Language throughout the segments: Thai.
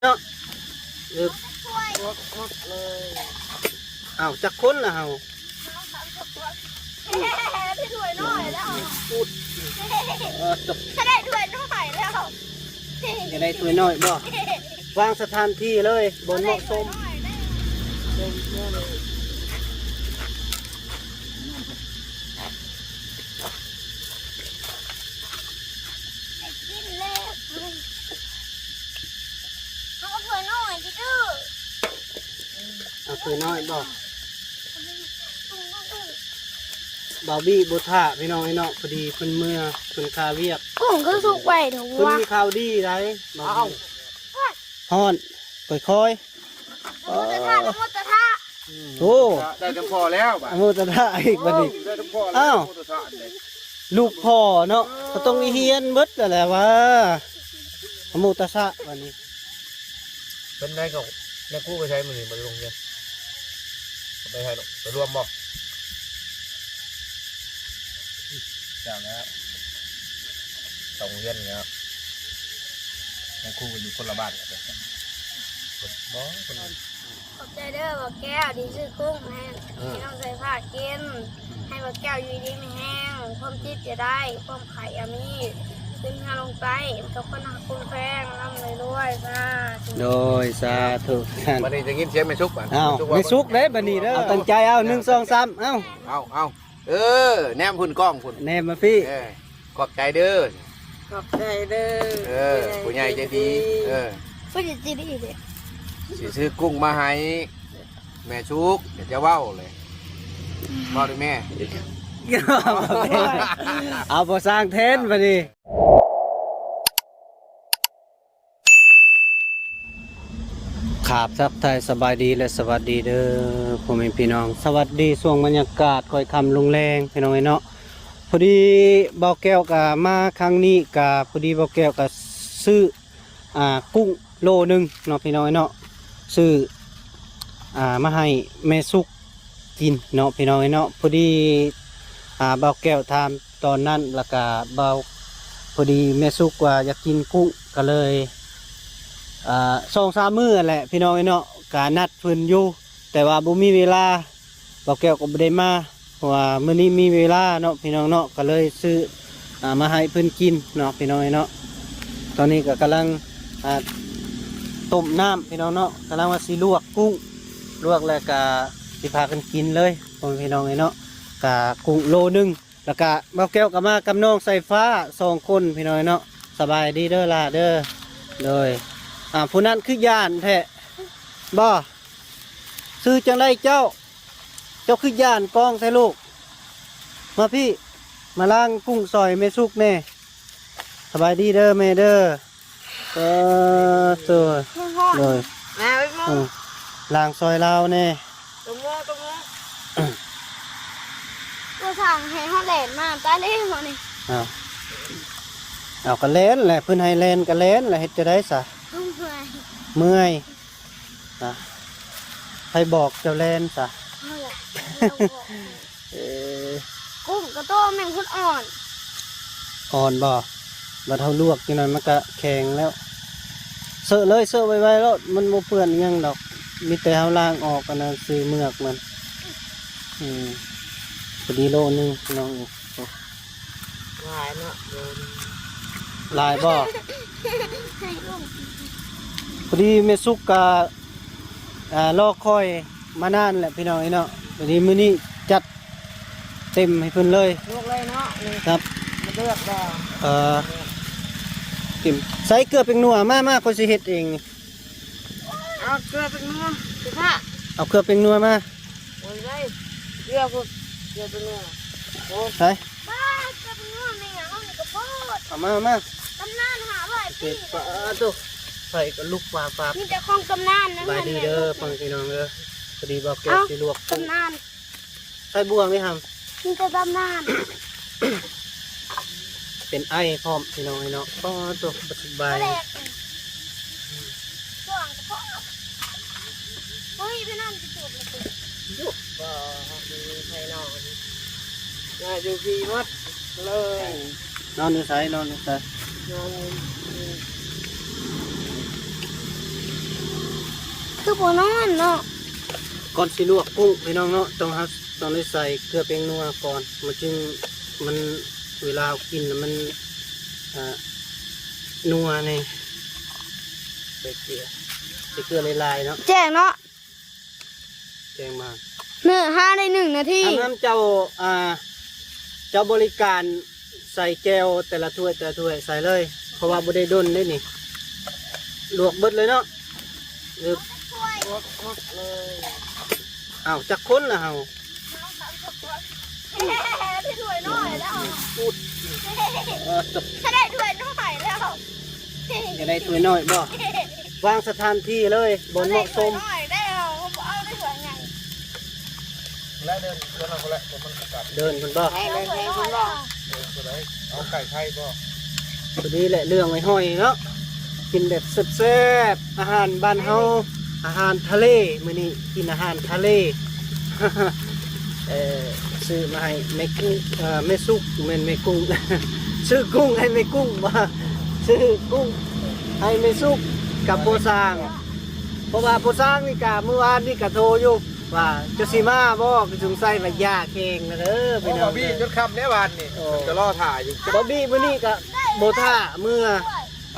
เนาะเอาจักคนละเฮาพี่ถวยน้อยแล้วพูดจบถ้าได้ถวยน้อยแล้ว อย่าได้ตัวน้อยบ่วางสถานที่เลยบนเหมาะสมกินเลยเขาก็ถวยน้อยจิดื้อเอาตัวน้อยบ่บาร์บี้บุธาพี่น้องไอ้เนาะพอดีเพิ่นเมื่อเพิ่นคาเวียกกุ้งก็สุกไปถูก เพิ่น ว่า มีข่าวดีไรฮ้อนค่อยๆ มุตตะมุตตะ โอ้ ได้กันพอแล้วบ่ะ อโมตะทะอีกบัดนี้ ได้กันพอแล้ว อ้าว โมตะทะเนี่ย ลูกพ่อเนาะก็ต้องมีเฮียนเบิดนั่นแหละว่าอโมตะสะบัดนี้ เป็นได้กับแม่กู้ไปใช้มือนี่มันลงเนี่ยไปใช้หรอกไปรวมบ่จากแล้วสองเย็นเนี่ยแม่กู้ไปอยู่คนละบ้านกันบ่คนละ ขอบใจเด้อบอกแก้วดีชื่อกุ้งให้น้องใส่ผ้ากินให้บอกแก้วอยู่ดีไม่แห้งความจิตจะได้ความไข่อามีขึ้นงานลงไปกับคนหักคุณแพงร่ำเลยด้วยค่ะ โดยสาธุท่าน วันนี้จะกินเสียงไม่ชุกป่ะ อ้าวไม่สุกเด้บัดนี้เด้อเอาตั้งใจเอา1 2 3เอ้า เอาเออแนมพุ่นกล้องพุ่น แนมมาพี่ ขอบใจเด้อ ขอบใจเด้อ ผู้ใหญ่ใจดีผู้จิตดีเด็ก สิซื้อกุ้งมาให้แม่ชุกเดี๋ยวจะเว้าเลยพ่อด้วยแม่ เอาพอสร้างเทนบัดนี้ขาบซับไทยสบายดีและสวัสดีเด้อพ่อแม่พี่น้องสวัสดีช่วงบรรยากาศค่อยคำลงแรงพี่น้องเนาะพอดีเบาแก้วกับมาครั้งนี้กับพอดีเบาแก้วกับซื้อกุ้งโลนึงเนาะพี่น้องเนาะซื้อมาให้แม่สุกกินเนาะพี่น้องเนาะพอดีเบาแก้วทำตอนนั้นแล้วก็เบาพอดีแม่สุกว่าอยากกินกุ้งก็เลย2-3 มื้อแหละพี่น้องเนาะกานัดเพิ่นอยู่แต่ว่าบ่มีเวลาเบาแก้วก็บ่ได้มาเพราะว่ามื้อนี้มีเวลาเนาะพี่น้องเนาะก็เลยซื้อมาให้เพิ่นกินเนาะพี่น้องเนาะตอนนี้ก็กำลังต้มน้ำพี่น้องเนาะกำลังว่าสิลวกกุ้งลวกแล้วก็สิพากันกินเลยพี่น้องเนาะกะกุ้งโลนึงแล้วก็เบาแก้วก็มากับน้องสายฟ้า2 คนพี่น้องเนาะสบายดีเด้อล่ะเด้อเลยผู้นั้นคือย่านแท้บ่ซื้อจังไรเจ้าคือย่านกองแท้ลูกมาพี่มาล้างกุ้งซอยเมสุกแน่สบายดีเด้อแม่เด้อตัวเลย แม่ไปมอง ล้างซอยลาวแน่ ตัวมองตัวสั่งให้เขาแหลนมาตาเล่นเขานี่ เอากระเลนแหละเพื่อนให้เลนกระเลนแหละเฮ็ดจะได้ซะ เมื่อยนะใครบอกเจ้าแลนซะ กุ้งกระโตแมงคุดอ่อน อ่อนบ่บัดเท่าลวกจังหน่อยมันก็แข็งแล้วเสอะเลยเสอะไว้ๆแล้วมันบ่เปื้อนอิหยังดอกมีแต่เฮาล้างออกกันนะซื้อเมือกมันพอดีโลนึงน้องลายเนาะลายบ่พอดีแม่สุกกะรอคอยมานานแหละพี่น้องเนาะวันนี้มื้อนี้จัดเต็มให้เพิ่นเลย ลวกเลยเนาะ ครับ มาเลือกบ่ เต็มใส่เกลือเป็นนัวมาคนสิเฮ็ดเองนี่ เอาเกลือเป็นนัวสิค่ะ เอาเกลือเป็นนัวมา โอ้ยได้เกลือเป็นนัวโอ้ ใส่ บ้าเกลือเป็นนัวไม่อยากเอากระโปด เอามา ตำนานหาไว้ เก็ พี่ บปลาตุใส่กับลูกปลา มีแต่ของตำนานนะ บายดีเด้อฟังพี่น้องเด้อพอดีบอกแกสิลวกกุ้ง ตำนาน ใส่บ่วงนี่ครับ มีแต่ตำนาน เป็นไอพร้อมพี่น้องเนาะก็ตัวสบาย แรกช่วงกระเพาะเฮ้ยพี่น้องจะจูบเลยสิ ก็มีไทยนอนน่าอยู่พี่มัดเลยนอนอยู่ไสนอนอยู่ไส คือบ่นอนเนาะ ก่อนสิลวกกุ้งพี่น้องเนาะต้องได้ใส่เกลือแป้งนัวก่อนมันจึงมันเวลากินน่ะมันนัวนี่ใส่เกลือลายๆเนาะ แจ้งเนาะ แจ้งมา เนื้อ5ได้1นาที ทางนั้นเจ้าบริการใส่แก้วแต่ละถ้วยใส่เลยเพราะว่าบ่ได้ด้นได้นี่ลวกเบิดเลยเนาะหรืออ้าวจักคนนะเฮา ที่ถ้วยน้อยแล้ว จบ ถ้าได้ถ้วยน้อยแล้ว จะได้ถ้วยน้อยบ่วางสถานที่เลยบนเหมาะสม น้อยได้เอาได้ถ้วยใหญ่ และเดินเราคนละมันกัด เดินคนบ่ ให้ถ้วยน้อยแล้ว คนไหนเอาไก่ไข่บ่ พอดีแหละเรื่องไอ้ห้อยเนาะกินแบบแซ่บๆอาหารบ้านเฮาอาหารทะเลมื้อนี้กินอาหารทะเล ซื้อมาให้แม่กุ้งแม่ซุกแม่นแม่กุ้ง ซื้อกุ้งให้แม่กุ้งมาซื้อกุ้งให้แม่ซุกกับโบซางเพราะว่าโบซางนี่กะเมื่อวานนี่กะโทรอยู่ว่าจะสิมาบ่คือสงสัยว่าย่าเข่งนะเด้อ โอ้ พี่น้ บ อ อง บี้จนคำแน่วันนี่จะล่อถ่ายอยู่ บ่บี้มื้อนี้ก็บ่ท่าเมื่อ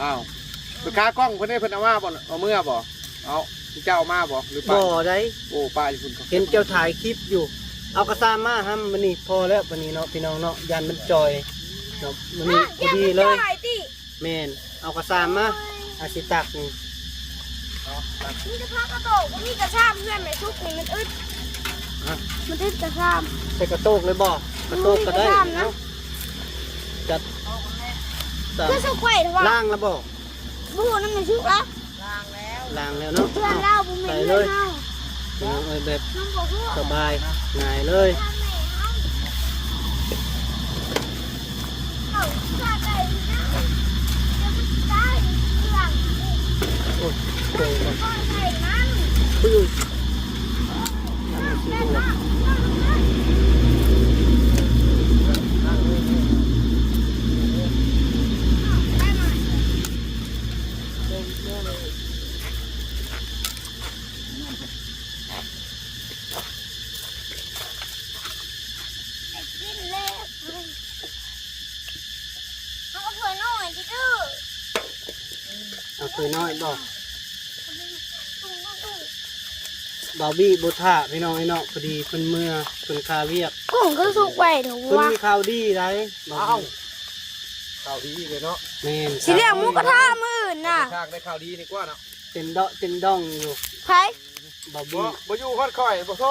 อ้าวไปค้ากล้องเพิ่นให้เพิ่นเอามาบ่เอาเมื่อบ่เอาเจ้ามาบ่หรือป้า บ่ได้ โอ้ป้าอยู่คุณ เห็นเจ้าถ่ายคลิปอยู่ เอากระซามมาห้ำมื้อนี้พอแล้วมื้อนี้เนาะพี่น้องเนาะยันมันจอยเนาะมื้อนี้พอดีเลย แม่นเอากระซามมาอาสิตักนี่ นี่จะพักกระโตกนี่กระชามเพื่อนไหมทุกนี่มันอึดมันอึดกระชาม ใส่กระโตกเลยบ่กระโตกก็ได้ กระซามนะ เนาะจัดตาม เพื่อสุกไข่ทว่า ล่างแล้วบ่ บูนั่นมันชุกแล้ว ล้างแล้วเนาะ เพื่อนเล่าบุ้ม ใส่ เป็น เล เพื่อย นเล่า พี่น้องเอ้ยแบบ น้องบอกเพื่อน สบายง่ายเลย ทำไมเอาข้าได้นะจะมันได้เรื่อง โอ้ยโตมา ก้อนไข่มัน ปื้อ แม่มากได้ไหมกินเลยเอาเผื่อหน่อยดิดื้อ เอาตัวน้อยบ่บาร์บี้บ่ท่าพี่น้องไอ้เนาะพอดีเพิ่นเมื่อเพิ่นคาเวียก กุ้งก็สุกไว้ถูก เพิ่น ว่า มีข่าวดีได้บาร์ อ้าว บี้ ข่าวดีเลยเนาะ แม่น สิเรียกหมูกระทะมื้ออื่นน่ะ ทางได้ข่าวดีนี่กว่าเนาะ เต็มดอกเต็มดองอยู่ ใคร บาร์ บ่ บี้ บ่อยู่ฮอดข่อยบ่โทร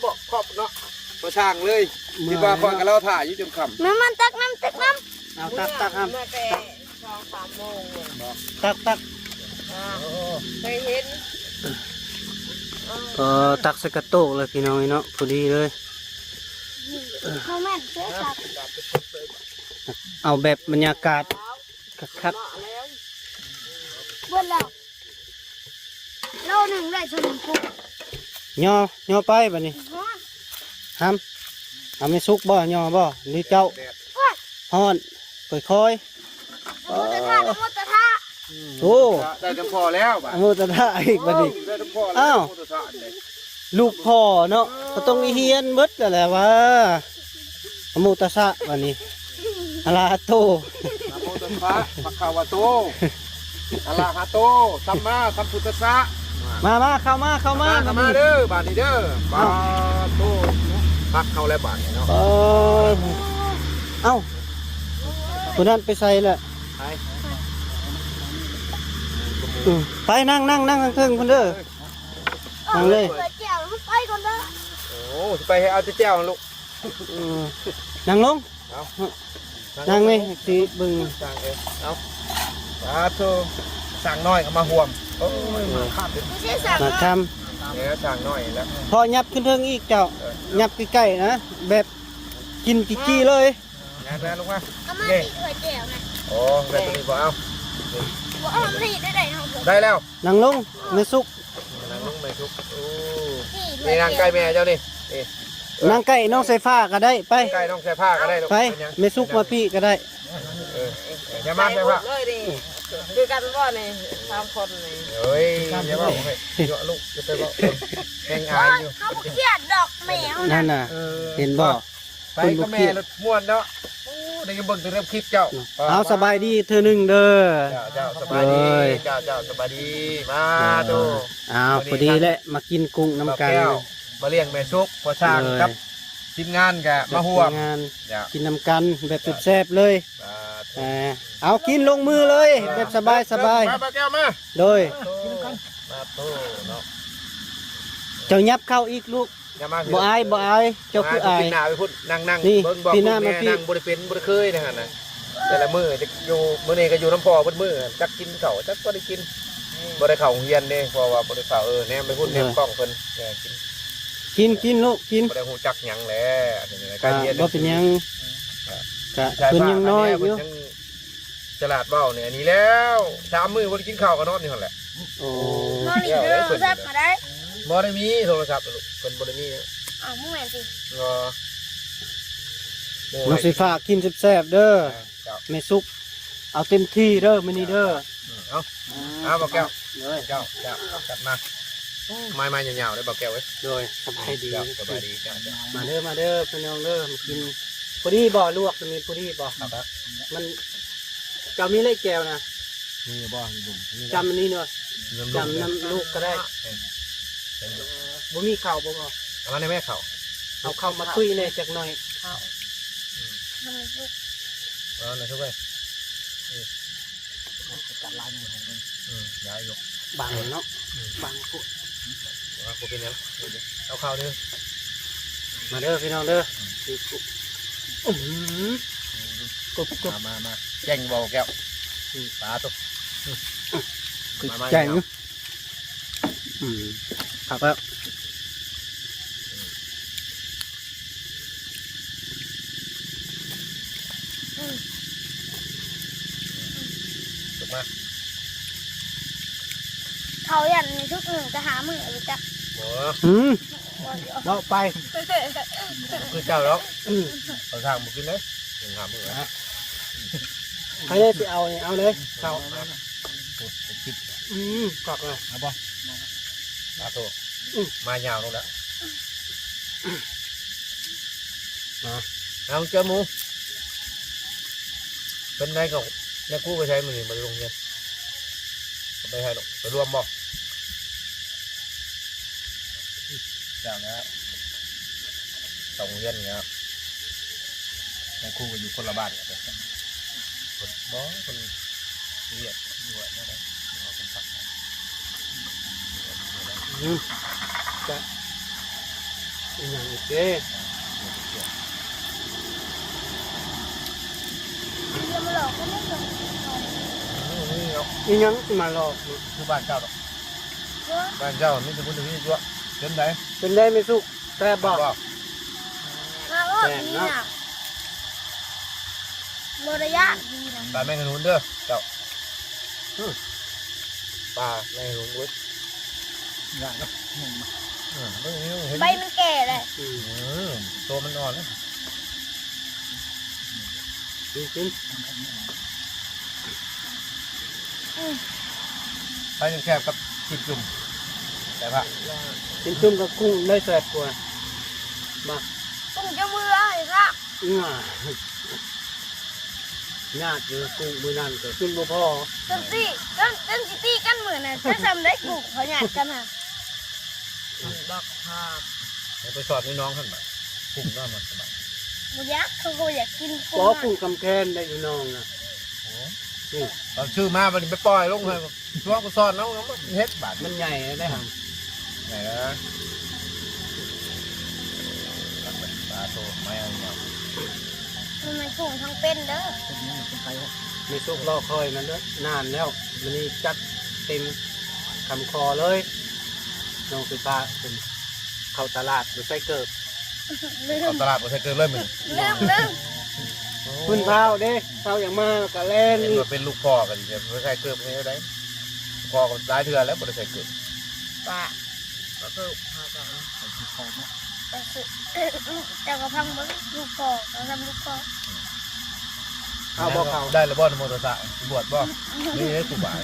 บ่ขอบเนาะบ่ช่างเลยคิดว่าข่อยกับเราถ่ายอยู่จนค่ำ แม่มันตักน้ำ เอาตักครับ เมื่อแต่2-3 โมงเลย ตัก ไปเห็น ตักใส่กระโตกเลยพี่น้องไอ้เนาะพอดีเลย เขาแม่นเสื้อสัตว์ เอาแบบบรรยากาศคัก เบิ่นแล้วโลหนึ่งได้ชั่วโมงกุ้ง ๆย่อไปบัดนี้ห้ามเอาไม่สุกบ่ย่อบ่หรือเจ้า แดด ฮ้อนค่อย น้ำมันจะท่าน้ำมันจะท่า ๆโอ้ ได้จำพอแล้วบ่ะ อโมตะอีกบัดนี้ ได้จำพอแล้ว อ้าว โมโตะเลย ลูกพ่อเนาะก็ต้องเฮียนเบิดแล้วแหละว่าอโมตะสะบัดนี้อะลาโต นะโมตัสสะภะคะวะโตอะระหะโตสัมมาสัมพุทธัสสะ มาเข้ามา มาเด้อบาดนี้เด้อบาโตพักเข้าแล้วบาดนี้เนาะ เอ้าคนนั้นไปใส่ละ ไป ไปนั่งเครื่องคนเด้อนั่งเลย เปิดแก้วแล้วไปก่อนเด้อ โอ้สิไปให้เอาเจ้าลูก นั่งลง เอา นั่งเลยสิเบึง สั่งเองเอาสาธุสั่งน้อยก็มาห่วงโอ้ยมาข้ามเป็น ไม่ใช่สั่ง มา นะ ท เนี่ยสั่งน้อยแล้ว ำพอยับขึ้นเทิงอีกเจ้ายับใกล้ๆนะแบบกินกี่เลย งานแฟนลูกมา เอามาติเปิดแก้วนะ โอ้แฟนตัวนี้บ่เอา ว่าเอามาติได้ไหนเอาเปิด ได้แล้ว นั่งลงไม่สุก นั่งลงไม่ทุกโอ้ นี่เปิ นี่ ด นั่งใกล้แม่เจ้านี่นี่ นั่งใกล้น้องใส่ฟ้าก็ได้ไป ใกล้น้องใส่ผ้าก็ได้ลูก ไปไม่สุกมาพี่ก็ได้ เ อย่ามาใช่ปะ เลยดิคือกันบ่นี่3คนนี่ เฮ้ยอย่ามาโอเคเยอะลูกจะไปบอกแข่งอายอยู่ เขาบ่เครียดดอกแมว นั่นน่ะเห็นบ่ ไปกับแม่รถม่วนเนาะได้ยินเบิ่งแต่เริ่มคลิปเจ้า เอาสบายดีเธอหนึ่งเด้อ เจ้าสบายดีเจ้าสบายดีมาดู อ้าวพอดีแหละมากินกุ้งน้ำกัน มาเลี้ยงแม่ซุกพอช่างครับทีมงานกะมาห่วง งานกินน้ำกันแบบสุดแซ่บเลย มา เอากินลงมือเลยแบบสบายมาแก้วมา โดย มาโตเนาะ เจ้ายับเข้าอีกลูกบ่อายเจ้าคืออาย พี่นาไปพูดนั่ง นี่ เบิ่งบอก พี่นามาพี่ นั่งบริเป็นบริเคยนะฮะนะแต่ละมือจะอยู่มื้อนี้ก็อยู่น้ำพอเพิ่นมือจักกินข้าวจักบ่ได้กินบ่ได้เข้าโรงเรียนเด้เพราะว่าบ่ได้เข้าแนมไปพูดแนมกล้องเพิ่นกิน ลูกกิน บ่ได้ฮู้จักหยังแหละอันนี้นะ บ่ การเรียน เป็นหยังกะเพิ่นยังน้อยอยู่ ฉลาดเว้าเนี่ยนี่แล้ว3มื้อบ่ได้กินข้าวก็นอนนี่หั่นแหละ โอ้ นอนอีกเด้อแซ่บมาได้ บ่ได้มีโทรศัพท์ลูกเพิ่นบ่ได้มีนะ อ้าวมึงแม่นสิ ก็ น้องสิฟ้ากินแซ่บๆเด้อแม่สุกเอาเต็มที่เด้อมื้อนี้เด้อ เอาบอกแก้ว เลย เจ้าจัดมาไม้ยาวๆได้บอกแก้วไว้ โดยสบายดี สบายดีจ้า มาเด้อพี่น้องเด้อมากินพอดีบ่ลวกมีพอดีบ่ ครับ มันเจ้ามีเลขแก้วนะ นี่บ่ดุม จำอันนี้เนาะจำน้ำลูกก็ได้บ่มีข้าวบ่บ่ เอามาในแม่เขา เอาข้าวมาคุยเลยจักหน่อย มันมีลูก เอาหน่อยช่วยย้ายยก บางเนาะบางกู เอากูเป็นยังเอาข้าวนึง มาเด้อพี่น้องเด้อกุบ มาแย่งบอกแก้วปลาตุ๊ก แจงครับแล้ว ถูกมา เขายันมีทุกหนึ่งจะหามือหรือจะ หมู เราไป คือเจ้าแล้วเขาทางบุกินเลยถึงหามือนะ ใครได้ไปเอาเนี่ยเอาเลยเขา พูดคิด กรอกเลย เอาบ่ปลาตัวมายาวลงแล้วเอาเจ้าหมูเป็นไงกับแม่กู้ไปใช้มือมันลงเนี่ยไปให้หรอกไปรวมบ่เจ้าแล้วสองเย็นเนี่ยครับแม่กู้ก็อยู่คนละบ้านกันคนบ่คนเรียกอยู่ว่าเนี่ยนะคนฟัง จะอย่างอีกเด้ เดี๋ยวมาหลอกก็ไม่ส่ง นี่เนาะ อีหยังสิมาหลอก คือบ้านเจ้าหรอก เยอะ บ้านเจ้านี่จะพูดถึงนี่จ้ะเดินไหน เป็นได้ไม่สุกแต่บอก มาโอ้ดีนะบริยานดีนะ บ้านแม่ขนุนเด้อเจ้าป่าแม่ขนุนเว้ยงานเนาะเห็น ใบมันแก่เลย ตัวมันอ่อนนะ กิน ไปยังแคบกับจิบจุ่มแต่ว่า กินจุ่มกับกุ้งได้แซ่บกว่ามา กุ้งจะมืออะไรครับ ญาติอยู่กุ้งมือนั่นก็กินบ่พอ จนสิตีกันเหมือนน่ะจะทำได้กุ้งเขาหยาดกันอ่ะ บักภาพ ไปสอดให้น้องท่านแบบกุ้งก็มันสบาย บุยักเขาก็อยากกิน ข กุ้ อง กุ้งกำแคนได้อยู่น้องนะ ตอนชื่อมาวันนี้ไปปล่อยลงเลยช่วงกูสอนน้องมันเฮ็ดบาท มันใหญ่ได้ห ไหนนะปลาโตไม่เอาเนาะ มันกุ้งทั้งเป็นเด้อ ำไม่สุกรอคอยมันด้วยนานแล้วมันนี่จัดเต็มคำคอเลยน้องสิฟ้าเป็นเข้าตลาดหรือไปเกิด ลื เอา ม ตลาดมาใช้เกินเลยมึง ลืม ขึ้นเท้าเด้เท้าอย่างมากกะแล่น เห็นว่าเป็นลูกพ่อกันจะไม่ใช่เกิดไม่ได้พ่อก็หลายเทื่อแล้วไม่ได้ใช้เกิด ปะก็คือพาไป แต่ก็พังเบิ้งลูกคอเราทำลูกคอ เอาบ่เขา ได้แล้วบ่โมโตสะบวชบ่นี่ให้กูบ่าย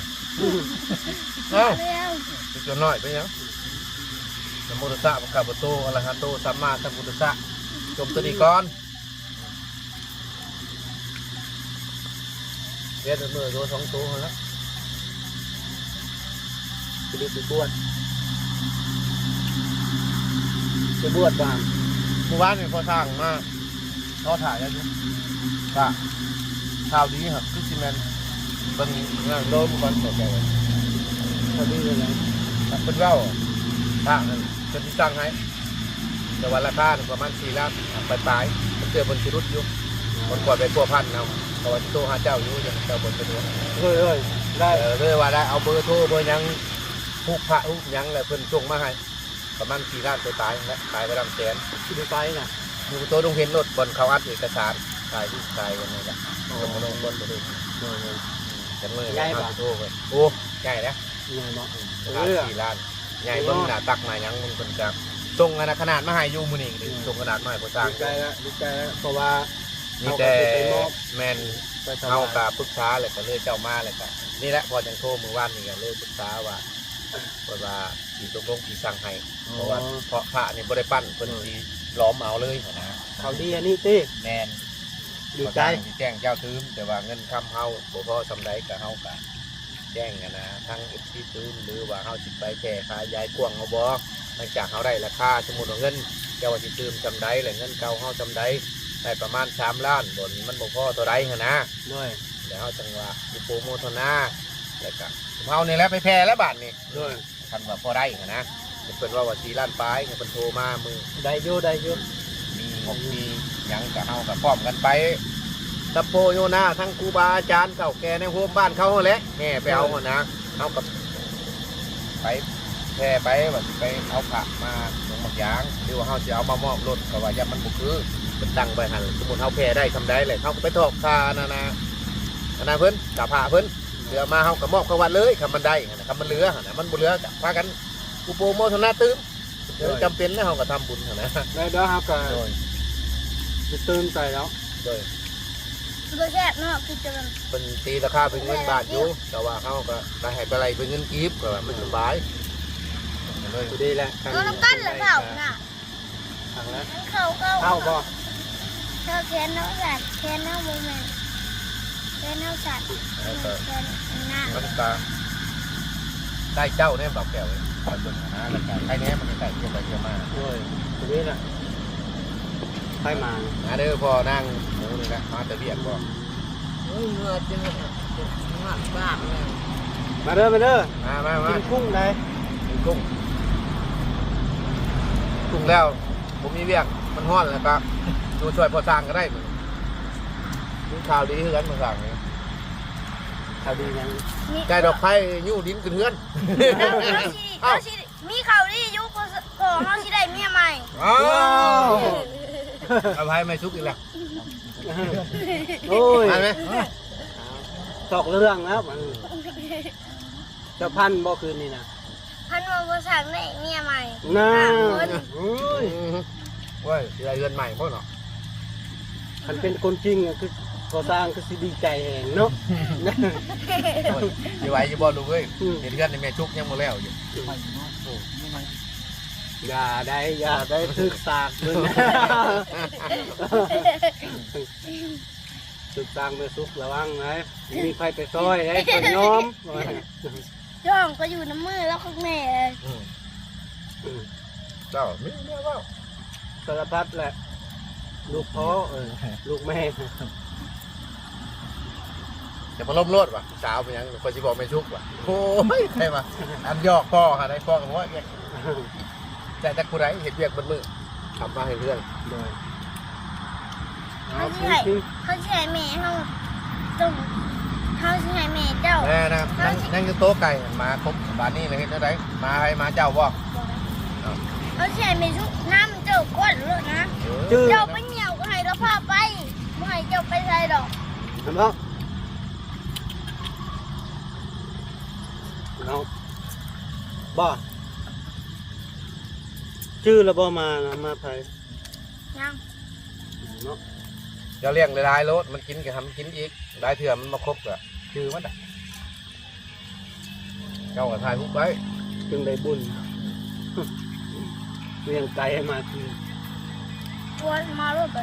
เอ้า เร็ว จนน้อยไปยังโมโตสะพระคาโบโตอะระหะโตสัมมาสัมพุทธัสสะจมตัวนี้ก่อนเรียนมือตัวสองตัวแล้ว จะได้ไปบวชไปบวชบ้าง เมื่อวานนี่พอสร้างมาเขาถ่ายแล้วอยู่ก็ข่าวดีครับคือซีเมนต์เป็นงานโดนก่อนต่อไป พอดีเลยนะ เป็นเล่าถ้าเป็นที่สร้างให้แต่วันราคาประมาณ4 ล้านปลายๆมันเจอบนชิรุตอยู่คนก่อนไปพัวพันเอาแต่ว่าโตหาเจ้าอยู่ยังเจ้าบนไปดู เฮ้ยได้ เลยว่าได้เอาเบอร์โทรเบอร์ยังผูกพระผูกยังแล้วเพิ่นส่งมาให้ประมาณ4 ล้านตัวตายแล้วตายไปลำแสน ที่ไปนะ อยู่ตัวดงเห็นรถบนเขาอัดเอกสารตายที่ตายยังไงล่ะลงมาลงบนตัวดูจังเลยโทรไปโอ้ใหญ่นะ ใหญ่เนาะ 4 ล้านใหญ่เบิ่งหน้าตักมายังมันคนจับส่งขนาดมาให้อยู่มื้อนี้ส่งขนาดมาให้ผู้สร้าง ดีใจแล้วดีใจแล้วเพราะว่า มีแต่แมนเฮากะปรึกษาเลยก็เลยเจ้ามาเลยก็นี่แหละพอจังโทรมื้อวานนี่ก็เลยปรึกษาว่าสิตกลงสิสั่งให้เพราะว่าเพราะพระนี่บ่ได้ปั้นเพิ่นสิล้อมเอาเลยนะ เขาดีอันนี้ติ แมน ดีใจ สิแจ้งเจ้าทืมแต่ว่าเงินคำเฮาบ่พอสำใดก็เฮาก็แจ้งกันนะทั้ง FC ทืมหรือว่าเฮาสิไปแก้ขายยายกวางเฮาบ่หลังจากเฮาได้ราคาสมมุติว่าเงินเจ้าว่าสิทืมจำใดแหละเงินเก่าเฮาจำใดได้ประมาณ3 ล้านบนมันบ่พอเท่าใดหั่นนะ ด้วย เดี๋ยวเฮาจังว่าสิโปรโมทนาแล้วก็เฮานี่แหละไปแพ้แล้วบาดนี้ ด้วย คันว่าพอได้หั่นนะเพิ่นว่า4 ล้านปลายเพิ่นโทรมามือ ได้อยู่ได้อยู่ มีงบมีหยังกับเฮากับพร้อมกันไปตะโพโยนาทั้งครูบาอาจารย์เก่าแก่ในโฮมบ้านเขาแหละแห่ไปเอาหั่นนะเฮากับไปแห่ไปว่าสิไปเอาผักมาลงหมักยางหรือว่าเฮาสิเอามามอบรถก็ว่าอย่ามันบ่คือมันตั้งไปหั่นสมมุติเฮาแพ้ได้ทำได้เลยเฮาก็ไปถอกคานาเพิ่นกับพระเพิ่นเหลือมาเฮาก็มอบเข้าวัดเลยคันมันได้หั่นนะคันมันเหลือหั่นนะมันบ่เหลือก็พากันอุปโมทนาตื้มเดี๋ยวจำเป็นแล้วเฮาก็ทำบุญหั่นนะ ได้เดี๋ยวครับก็ โดย จะตื่นใจแล้ว โดย รสแซ่บเนาะคือจะเป็น เป็นตีราคาเป็นเงินบาทอยู่แต่ว่าเขาก็ได้ให้ไปอะไรเป็นเงินกีบก็ว่ามันสบายเลย ดูดีแหละ เอาน้ำกันเหรอเขาน่ะ ทางแล้ว งั้นเขาเข้า เข้าบ่ เขาแคนเอาสัตว์แคนเอาโมเมนต์แคนเอาสัตว์แคนหน้า มันก็ได้เจ้าเนี่ยบอกแก้วเลยคอยเบิ่งนะแล้วก็ใครแน่มันก็ไก่เกี่ยวไปเกี่ยวมา ด้วยดูดีแหละไปมา เด้อพอนั่งหมูนี่นะมาแต่เบียดบอก เฮ้ยเมื่อจะมากบ้างเลย มาเด้อมาเด้อ มา กินกุ้งได้ กินกุ้งแล้วผมมีเบียกมันฮ้อนแล้วก็ดูช่วยพอสร้างก็ได้มีข่าวดีคือกันพอสร้างนี่ เขาดียัง ใจดอกไผ่ยู่ดินขึ้นเฮือน เอาสิมีเขาดีอยู่ก็เขาสิได้เมียใหม่ อ้าวอภัยไม่ชุกอีกแล้ว โอ้ย มาไหม ตกเรื่องแล้วมันจะพันบ่คืนนี่นะ พันวันภาษาได้เมียใหม่ น่า คน โอ้ย เว้ยสิได้เรือนใหม่พ่อเนาะ มันเป็นคนจริงอ่ะคือก่อสร้างคือสิดีใจแหงเนาะ อยู่ไหวอยู่บ่ลูกเอ้ยเห็นเรือนในแม่ชุกยังบ่แล้วอยู่ อย่าได้ทึกสากเลยนะทึกสากไปซุกระวังนะมีใครไปซอยให้คนน้อม ย่องก็อยู่น้ำมือแล้วข้างในเลย เจ้ามีเมียเปล่า สารพัดแหละ ลูกพ่อลูกแม่ จะมาล้มโลดว่ะสาวเป็นยังคนสิบอกแม่ชุกว่ะโอ้ยใครมาอันยอกพ่อค่ะได้พ่อกับว่าเนี่ยแต่ถ้ากูไรเห็นเบียกบนมือทำมาให้เรื่อง โดย เขาสิให้แม่เขาตรงเขาสิให้แม่เจ้า แน่นะนั่งอยู่โต๊ะไก่มาครบบ้านนี้เลยเห็นได้มาให้มาเจ้าบ่ เขาสิให้แม่ทุกน้ำเจ้าก้นเลยนะ ชื่อ เจ้าไปเหนียวก็ให้เราพาไปไม่ให้เจ้าไปใส่ดอก เห็นปะเอาบ่ชื่อแล้วบ่มานะมาไผ ยัง เนาะ จะเลี้ยงได้รถมันกินก็ทำกินอีกได้เถื่อมันมาครบก็คือมันอ่ะเจ้าก็ถ่ายรูปไว้ จึงได้บุญเลี้ยงไก่ให้มากิน กลัวมาโลดไป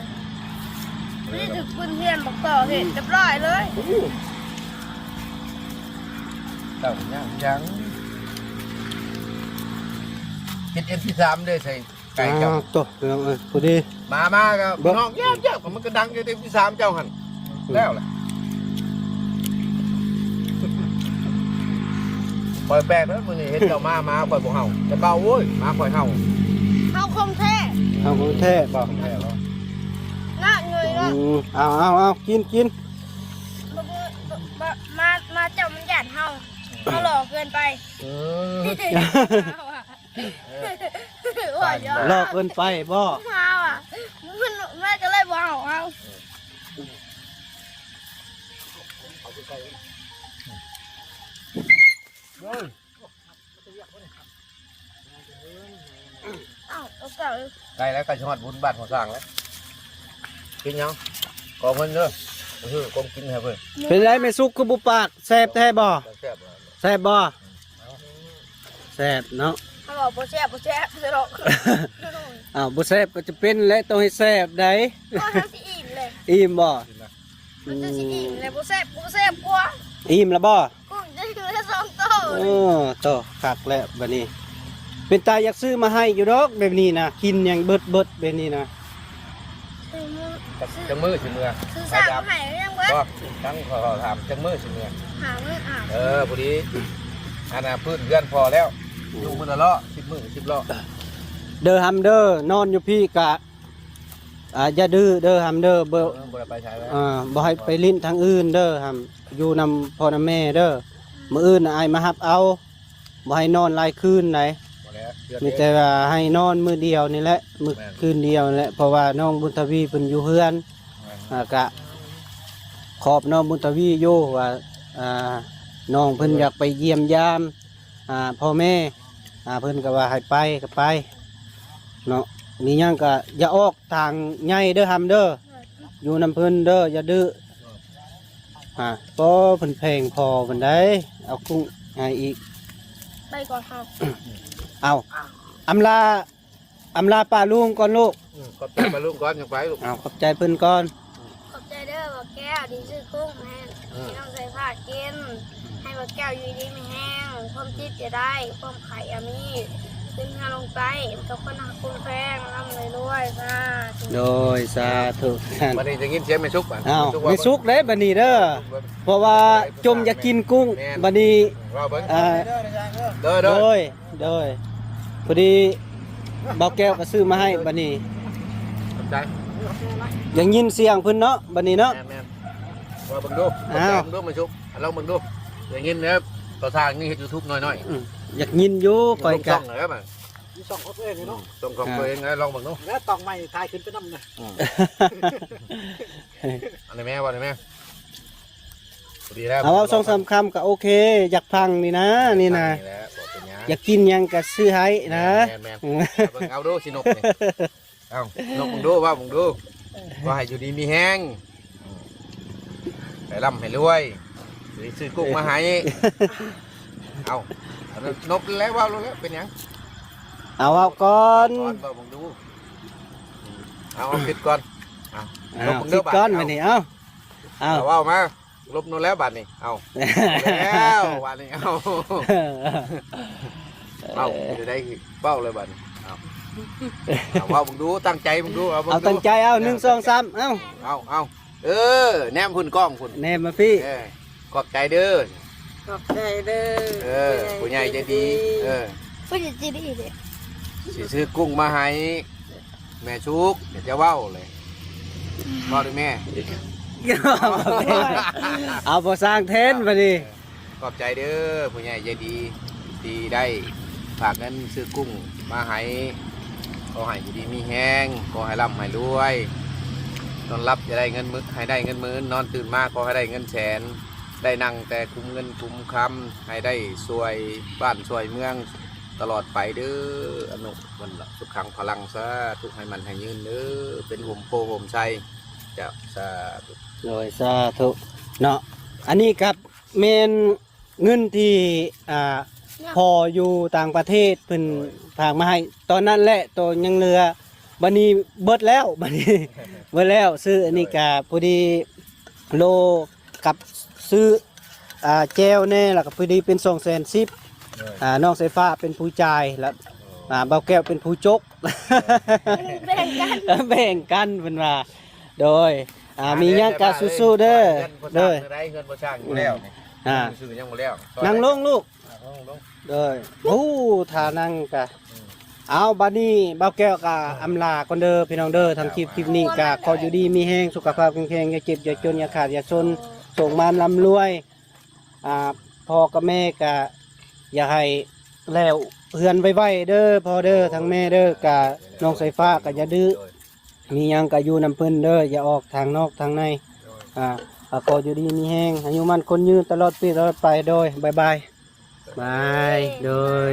นี่ถึงปืนเทียนบอกต่อเห็นเรียบร้อยเลย เจ้ายังคิดMP3ด้วยใส่ไก่เจ้า ตัวเรื่องพอดี มาก็น้องเยอะๆมันก็ดังอยู่MP3เจ้าหันแล้วแหละปล่อยแปลกแล้วมึงนี่เห็นเจ้ามาปล่อยพวกเฮาจะเบาเว้ยมาปล่อยเฮา เขาคงแท้ เอาของแท้บอก แท้แล้ว น่าเงยเนาะ เอากิน มาเจ้ามันหยาดเฮาหล่อเกินไป เออ ว่าเยอะ ลอกเกินไปบ่ เฮาอ่ะมันแม่ก็เลยบอกเฮาเอ้าเอาเก่า ไก่แล้วไก่ชอดบุญบ้านหัวสร้างแล้วกินยังกองเงินเด้อคือกองกินให้เพิ่น เป็นไรไม่สุกคือบุปากแซ่บแท้บ่ แซ่บ แซ่บบ่แซ่บเนาะ เขาบอกโปแซ่บจะหรอก บ่แซ่บก็จะเป็นและต้องให้แซ่บได้ ก็ทั้งสิอิ่มเลย อิ่มบ่ มันจะสิอิ่มเลยโปแซ่บกว่า อิ่มแล้วบ่ กุ้งจะอยู่แค่สองโต โอ้โตคักแล้วบัดนี้ เป็นตาอยากซื้อมาให้อยู่ดอกแบบนี้นะกินอย่างเบิดแบบนี้นะ จังมือสิเมื่อ คือสั่งใหม่ยังเว้ย ก็ตั้งขอถามจังมือสิเมื่อ หามืออาบ พอดีอันน่ะพื้นเรือนพอแล้วอยู่มื้อละล้อ10มื้อ10ล้อ เด้อฮัมเด้อนอนอยู่พี่กะอย่าดื้อเด้อฮัมเด้อบ่ บ่ได้ไปใช้แล้ว บ่ให้ไปลิ้นทางอื่นเด้อฮัมอยู่นำพ่อนำแม่เด้อมื้ออื่นน่ะอ้ายมารับเอาบ่ให้นอนหลายคืนไหน บ่แล้วเดือน มีแต่ว่าให้นอนมื้อเดียวนี่แหละมื้อคืนเดียวนี่แหละเพราะว่าน้องบุญทวีเพิ่นอยู่เฮือนกะขอบน้องบุญทวีอยู่ว่าน้องเพิ่นอยากไปเยี่ยมยามพ่อแม่เพิ่นก็ว่าให้ไปก็ไปเนาะมีหยังก็อย่าออกทางใหญ่เด้อฮัมเด้ออยู่นำเพิ่นเด้ออย่าดื้อพอเพิ่นแพงพอเพิ่นได้เอากุ้งให้อีก ไปก่อนเฮา เอาอำลาป้าลุงก่อนลูก ก็ไปมาลุงก่อนยังไปลูก เอาขอบใจเพิ่นก่อน ขอบใจเด้อบอกแก้วดีชื่อกุ้งให้น้องใส่ผ้ากินให้บอกแก้วอยู่ดีไม่แห้งความจิตจะได้ความไข่อามีขึ้นงานลงไปกับคนหักคุณแพงร่ำเลยด้วยค่ะ โดยสาธุท่าน วันนี้จะกินเสียงไม่สุก อ้าวไม่สุกเลยบัดนี้เด้อเพราะว่าจมอยากกินกุ้งบัดนี้ รอเบิ่ง โด เด้อย พอดีเบาแก้วก็ซื้อมาให้บัดนี้ ขอบใจ ยังยินเสียงเพิ่นเนาะบัดนี้เนาะ แม่รอเบิ่งดูไม่สุกลองเบิ่งดูอย่างงี้นะครับต่อทางนี่เฮ็ด YouTube น้อย อยากยินอยู่ ๆ คอยกะ ส่งเลยครับ ส่องเขาตัวเองเนาะ ส่งของตัวเองลองเบิ่งดู แล้วตองใหม่ทายขึ้นไปน้ำเนี่ย อันนี้แม่ว่าได้แม่ดีแล้ว เอาสองสามคำก็โอเค อยากฟังนี่นะนี่นะ แหละบอกเป็นหยัง อยากกินหยังก็ซื้อให้นะ แม่เอาดูสินกนี่เอานกมึงดูว่ามึงดูว่าให้อยู่ดีมีแห้งให้ร่ำให้รวยซื้อกุ้งมาให้เอานกแล้วว่ารู้แล้วเป็นหยัง เอาก่อน ก่อนว่ามึงดูเอาคิดก่อนลบมึง คิ ดู ด บาท ก่อนมานี่เอา เอาว่ามาลบนู่นแล้วบาทนี่เอาแล้วบาทนี่เอาจะได้เป้าเลยบาทนี่เอาว่ามึงดูตั้งใจมึงดูเอา เอาตั้งใจเอา1 2 3เอา เอาแนมพุ่นกล้องพุ่น แนมมาพี่ ขอบใจเด้อ ขอบใจเด้อ ผู้ใหญ่ใจดีผู้หญิงจีดีเด็ สิซื้อกุ้งมาให้แม่ชุกเดี๋ยวจะเว้าเลยเว้าด้วยแม่ เอาพอสร้างเทนมาดิ ขอบใจเด้อผู้ใหญ่ใจดีดีได้ฝากเงินซื้อกุ้งมาให้ขอให้อยู่ดีมีแห้งขอให้ร่ำให้รวยนอนรับจะได้เงินมื้อให้ได้เงินมื้อนอนตื่นมาขอให้ได้เงินแสนได้นั่งแต่คุ้มเงินคุ้มคำให้ได้สวยบ้านสวยเมืองตลอดไปเด้ออนุมันละสุขขังพลังซะทุกให้มันให้ยืนเด้อเป็นห่มโพห่มใจ เจ้าสาธุ โดยสาธุเนาะอันนี้ครับแม่นเงินที่พออยู่ต่างประเทศเพิ่นฝากมาให้ตอนนั้นแหละตัวยังเหลือบัดนี้เบิดแล้วบัดนี้ เบิดแล้วซื้ออันนี้ก็พอดีโลกับซื้อแจวแน่แล้วก็พอดีเป็น210,000น้องสายฟ้าเป็นผู้จ่ายแล้วเบาแก้วเป็นผู้จก แบ่งกัน แบ่งกันเพิ่นว่าโดยมีหยังก็สู้ๆเด้อเด้อ ได้เงินบ่ช่างอยู่แล้วนี่ซื้อยังบ่แล้ว นั่งลงลูก นั่งลง เด้อโอ้ท่านั่งกะเอาบัดนี้เบาแก้วกะอำลาก่อนเด้อพี่น้องเด้อทางคลิปนี้กะขออยู่ดีมีแห้งสุขภาพแข็งแรงอย่าเจ็บอย่าจนอย่าขาดอย่าซนส่งมานร่ำรวยพ่อกับแม่กะอย่าให้แล้วเฮือนไว้ๆเด้อพ่อเด้อทั้งแม่เด้อกะน้องสายฟ้ากะอย่าดื้อมีหยังกะอยู่นำเพิ่นเด้ออย่าออกทางนอกทางในขออยู่ดีมีแห้งอายุมันคนยืนตลอดปีตลอดไปโดยบายบายโดย